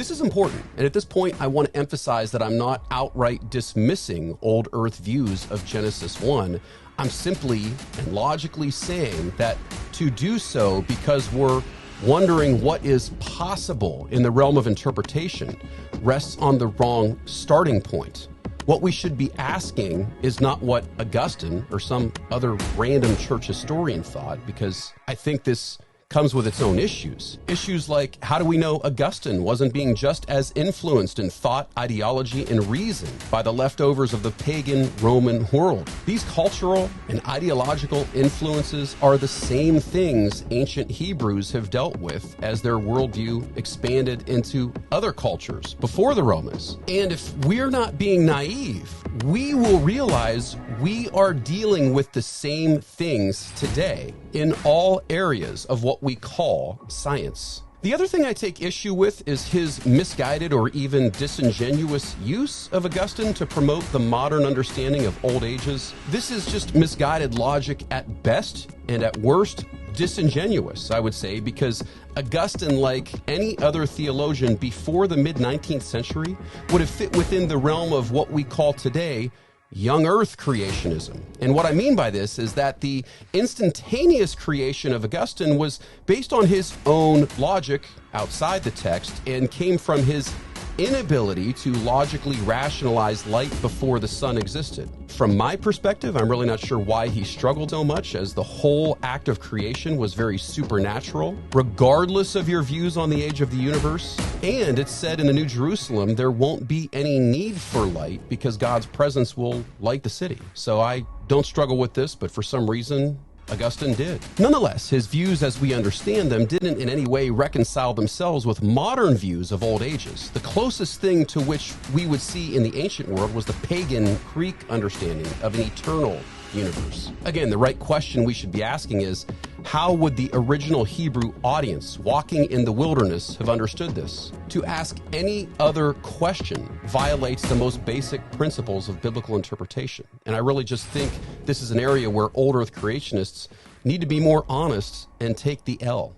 This is important, and at this point I want to emphasize that I'm not outright dismissing old earth views of Genesis 1. I'm simply and logically saying that to do so because we're wondering what is possible in the realm of interpretation rests on the wrong starting point. What we should be asking is not what Augustine or some other random church historian thought, because I think this comes with its own issues. Issues like, how do we know Augustine wasn't being just as influenced in thought, ideology, and reason by the leftovers of the pagan Roman world? These cultural and ideological influences are the same things ancient Hebrews have dealt with as their worldview expanded into other cultures before the Romans. And if we're not being naive, we will realize we are dealing with the same things today in all areas of what we call science. The other thing I take issue with is his misguided or even disingenuous use of Augustine to promote the modern understanding of old ages. This is just misguided logic at best, and at worst, disingenuous, I would say, because Augustine, like any other theologian before the mid-19th century, would have fit within the realm of what we call today young earth creationism. And what I mean by this is that the instantaneous creation of Augustine was based on his own logic outside the text and came from his inability to logically rationalize light before the sun existed. From my perspective, I'm really not sure why he struggled so much, as the whole act of creation was very supernatural, regardless of your views on the age of the universe. And it's said in the New Jerusalem, there won't be any need for light because God's presence will light the city. So I don't struggle with this, but for some reason, Augustine did. Nonetheless, his views as we understand them didn't in any way reconcile themselves with modern views of old ages. The closest thing to which we would see in the ancient world was the pagan Greek understanding of an eternal universe. Again, the right question we should be asking is, how would the original Hebrew audience walking in the wilderness have understood this? To ask any other question violates the most basic principles of biblical interpretation. And I really just think this is an area where old earth creationists need to be more honest and take the L.